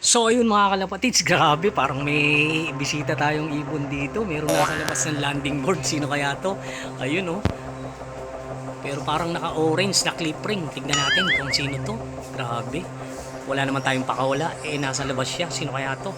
So ayun mga kalapatids, grabe parang may bisita tayong ibon dito. Meron nasa labas ng landing board. Sino kaya to? Ayun oh. Pero parang naka-orange na clip ring. Tignan natin kung sino to. Grabe. Wala naman tayong pakawala. Nasa labas siya. Sino kaya to?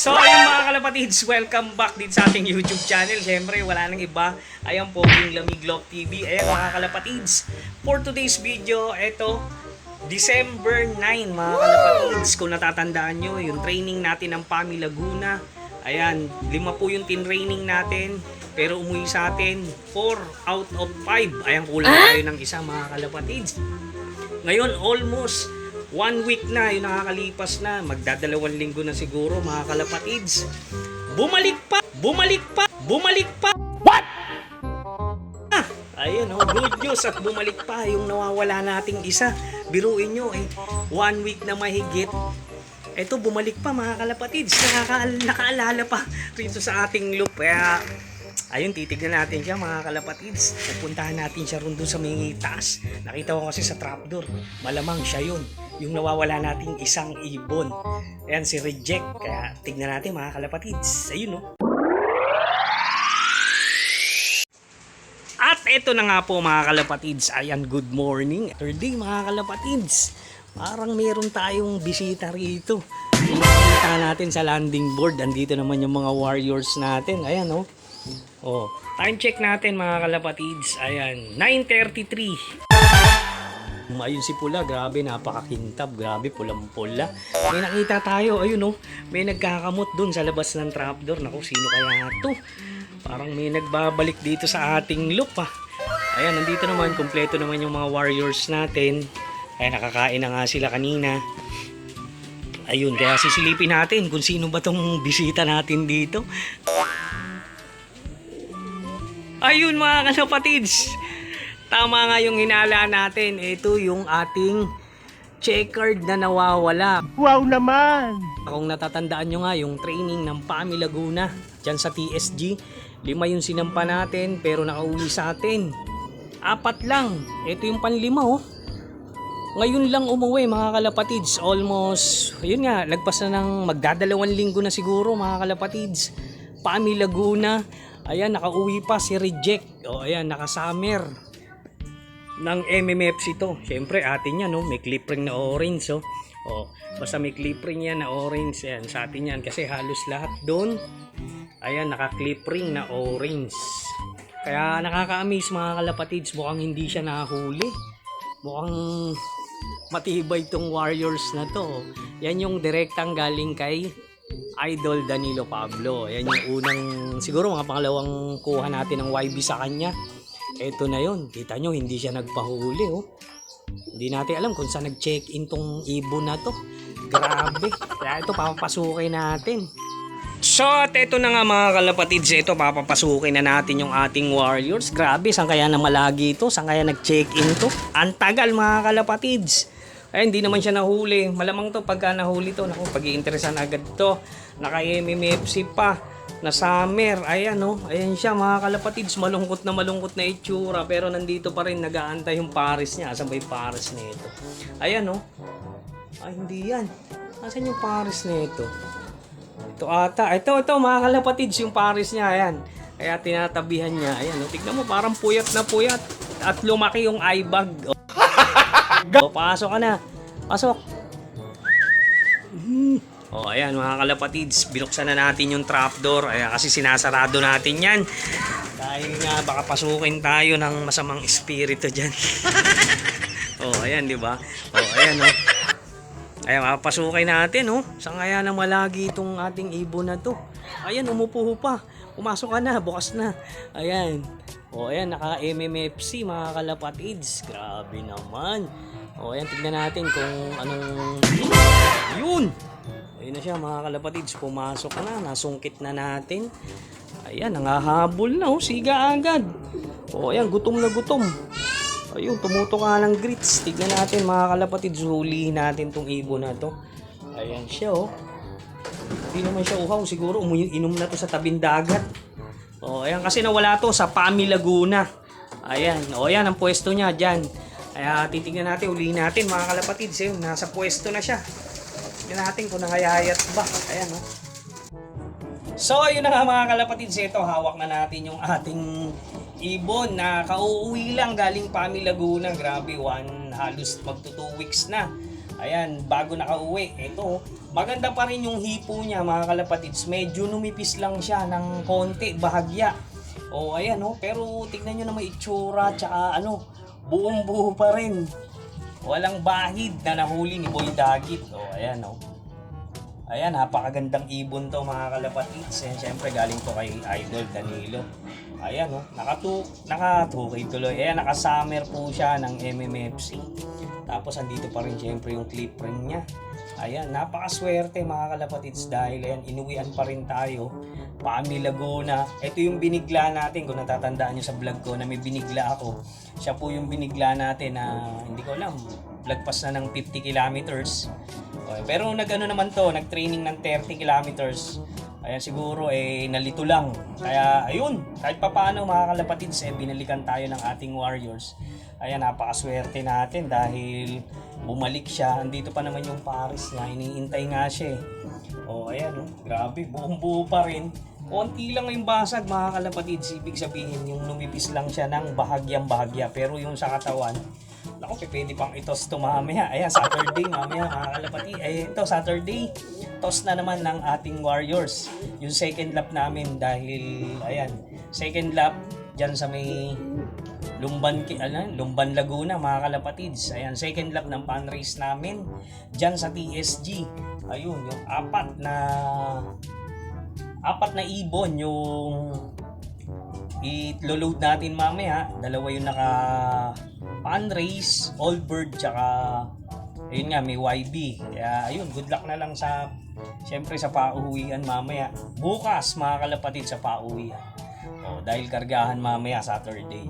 So ayun mga kalapatids, welcome back din sa ating YouTube channel. Siyempre wala nang iba, ayan po yung Lamiglok TV. Ayan mga kalapatids, for today's video, eto December 9 mga kalapatids. Kung natatandaan nyo, yung training natin ng PAMI Laguna, ayan, 5 po yung tin-training natin. Pero umuwi sa atin 4 out of 5. Ayan, kulang tayo ng isa mga kalapatids. Ngayon almost 1 week na yung nakakalipas na, magdadalawang linggo na siguro mga kalapatids. Bumalik pa! What? Ayun oh, good news at bumalik pa yung nawawala nating isa. Biruin nyo 1 week na mahigit. Eto bumalik pa mga kalapatids. Nakaalala pa rito sa ating loop. Kaya ayun, titignan natin siya mga kalapatids. Pupuntahan natin siya ron doon sa may taas. Nakita ko kasi sa trapdoor. Malamang siya yun. Yung nawawala nating isang ibon. Ayan, si Reject. Kaya tignan natin mga kalapatids. Ayun no. At eto na nga po mga kalapatids. Ayan, good morning. Thursday mga kalapatids. Parang meron tayong bisita rito. Nakita natin sa landing board. Andito naman yung mga warriors natin. Ayan no. Oh, time check natin mga kalapatids. Ayan, 9:33. Ayun si Pula, grabe, napakakintab, grabe, pulang-pula. May nakita tayo, ayun oh, may nagkakamot dun sa labas ng trapdoor. Naku, sino kaya to? Parang may nagbabalik dito sa ating loop ah. Ayan, nandito naman, kompleto naman yung mga warriors natin. Ayan, nakakain na nga sila kanina. Ayun, kaya sisilipin natin kung sino ba tong bisita natin dito. Ayun mga kalapatids, tama nga yung hinala natin. Ito yung ating checkered na nawawala. Wow naman! Kung natatandaan nyo nga yung training ng PAMI Laguna dyan sa TSG, 5 yung sinampa natin pero nakauwi sa atin 4 lang. Ito yung panlima oh. Ngayon lang umuwi mga kalapatids. Almost, yun nga, lagpas na ng magdadalawang linggo na siguro mga kalapatids. PAMI Laguna. Ayan, nakauwi pa si Reject. O ayan, naka-summer ng MMFC to. Siyempre atin yan, no? May clip ring na orange. Oh. O, basta may clip ring yan na orange. Ayan, sa atin yan. Kasi halos lahat doon, ayan, naka-clip ring na orange. Kaya nakaka-amaze mga kalapatids. Mukhang hindi siya nahuli. Mukhang matibay tong warriors na to. Yan yung direktang galing kay Idol Danilo Pablo. Ayan yung unang, siguro mga pangalawang kuha natin ng YB sa kanya. Ito na yun. Kita nyo, hindi siya nagpahuli. Oh. Hindi natin alam kung saan nag-check-in tong ibon na to. Grabe. Kaya ito, papapasukin natin. So, at ito na nga mga kalapatids. Ito, papapasukin na natin yung ating warriors. Grabe, saan kaya na malagi ito? Saan kaya nag-check-in to? Ang tagal mga kalapatids. Ay, hindi naman siya nahuli. Malamang to pagka nahuli to, naku, pag-iinteresan agad to. Naka-MMFC pa na summer. Ayan oh, ayan siya mga kalapatids. Malungkot na itsura, pero nandito pa rin nag-aantay yung pares niya. Asan ba yung pares nito? Ayan oh. Ay, hindi yan. Asan yung pares nito? Ito ata. Ito mga kalapatids, yung pares niya. Ayan. Kaya tinatabihan niya. Ayan oh. Tignan mo, parang puyat na puyat. At lumaki yung eye bag. Oh. O, pasok ka na. Pasok. O, ayan mga kalapatids. Binuksan na natin yung trapdoor. Ayan, kasi sinasarado natin yan. Dahil nga baka pasukin tayo ng masamang espiritu dyan. O, ayan diba? O, ayan o. Ayan, mapasukin natin o. Saan kaya na malagi itong ating ibon na to? Ayan, umupo pa. Pumasok ka na, bukas na. Ayan. O, ayan, naka-MMFC mga kalapatids. Grabe naman. O, ayan, tignan natin kung anong... Yun! Ayun na siya mga kalapatids. Pumasok na, nasungkit na natin. Ayan, nangahabol na. O, siga agad. O, ayan, gutom na gutom. Ayun, tumutok ka ng grits. Tignan natin mga kalapatids. Hulihin natin tong ibon na to. Ayan siya oh. Hindi naman siya uhaw. Siguro inom na to sa tabing dagat. O, ayan. Kasi nawala to sa Pami Laguna. Ayan. O, ayan ang pwesto niya dyan. Kaya titignan natin, ulihin natin mga kalapatids. Ayun, nasa pwesto na siya. Tignan natin kung nangayayat ba. Ayan o. So, ayun na nga mga kalapatids. Ito, hawak na natin yung ating ibon na kauuwi lang galing Pami Laguna. Grabe, halos magto 2 weeks na. Ayan, bago nakauwi. Ito, maganda pa rin yung hipo niya mga kalapatids. Medyo numipis lang siya ng konti, bahagya. O, ayan o. Pero tignan nyo naman itsura, tsaka buong buo pa rin. Walang bahid na nahuli ni Boy Dagit. O, ayan o. Ayan, napakagandang ibon to mga kalapatids. Siyempre galing to kay Idol Danilo. Ayan o, nakatukay tuloy. Ayan, nakasummer po siya ng MMFC. Tapos andito pa rin siyempre yung clip ring niya. Ayan, napakaswerte mga kalapatids dahil ayan, inuwian pa rin tayo. Pami Laguna. Ito yung binigla natin, kung natatandaan nyo sa vlog ko na may binigla ako. Siya po yung binigla natin na hindi ko alam, lagpas na ng 50 kilometers. Okay, pero nag-training ng 30 kilometers. Ayan, siguro nalito lang. Kaya ayun, kahit papaano mga kalapatids, binalikan tayo ng ating Warriors. Ayan, napakaswerte natin dahil bumalik siya. Andito pa naman yung Paris niya, iniintay nga siya eh. O ayan, grabe, buong buo pa rin. Konti lang yung basag mga kalapatids. Ibig sabihin yung numipis lang siya ng bahagyang bahagya. Pero yung sa katawan, naku, pwede pang itos to mamaya. Ayan, Saturday mamaya mga kalapatids. Ito, Saturday, toss na naman ng ating Warriors. Yung second lap namin dahil, ayan, second lap dyan sa may Lumban Laguna mga kalapatids. Ayan, second lap ng pan race namin dyan sa TSG. Ayun, yung apat na ibon yung i-load natin mamaya. Dalawa yung naka pan race, All Bird, tsaka ayun nga, may YB. Kaya ayun, good luck na lang siyempre sa pauwian mamaya. Bukas mga kalapatids sa pauwian. Dahil kargahan mamaya Saturday.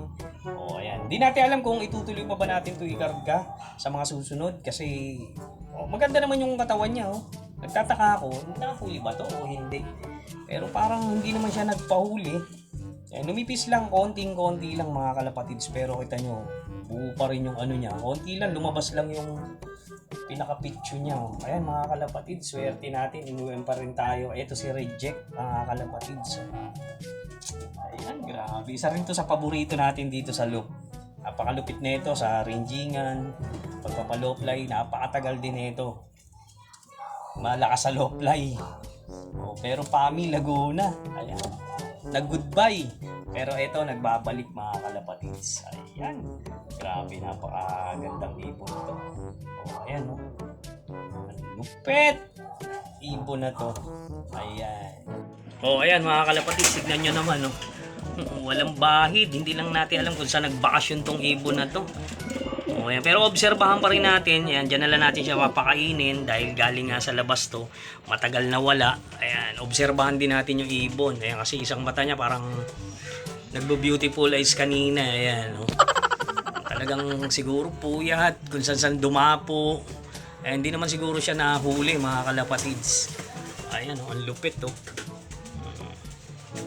Ayan. Hindi natin alam kung itutuloy pa ba natin ito ikarga sa mga susunod kasi maganda naman yung katawan niya. Nagtataka ako, nakahuli ba to o hindi? Pero parang hindi naman siya nagpahuli. Numipis lang, konting-konti lang mga kalapatids, pero kita nyo, buo pa rin yung niya. Konti lang, lumabas lang yung pinaka-picture niya. Ayan mga kalapatids, swerte natin, inuwi pa rin tayo. Ito si Reject mga kalapatids. Ayan, grabe. Isa rin to sa paborito natin dito sa loop. Napakalupit nito sa ringingan, pagpapalow fly, napakatagal din nito. Malakas sa low fly. Pero Pami Laguna, ayan, nag-goodbye. Pero ito, nagbabalik mga kalapatids. Ayan, grabe, napakagandang ibon to. Ayan, lupet ibon na to. Ayan. Ayan mga kalapatids, tignan nyo naman, walang bahid. Hindi lang natin alam kung saan nagbakasyon tong ibon na to. Ayan. Pero obserbahan pa rin natin. Ayan, dyan na lang natin siya papakainin dahil galing nga sa labas to. Matagal na wala. Ayan, obserbahan din natin yung ibon. Ayan, kasi isang mata niya parang nagbo-beautiful eyes kanina. Ayan, talagang siguro puyat kung saan dumapo. Ayan, hindi naman siguro siya nahuli mga kalapatids. Ayan, ang lupit to.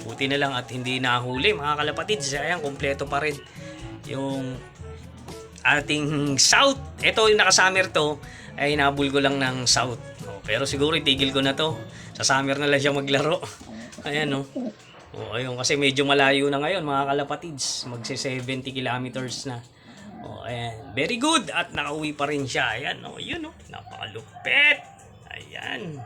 Buti na lang at hindi nahuli mga kalapatids. Ayan, kompleto pa rin yung ating South. Ito yung naka-summer to, ay nabul ko lang ng South. Pero siguro itigil ko na to. Sa summer na lang siya maglaro. Ayan ayun, kasi medyo malayo na ngayon mga kalapatids. Magse 70 kilometers na. Ayan. Very good. At nakauwi pa rin siya. Ayan, yun napakalupit. Ayan.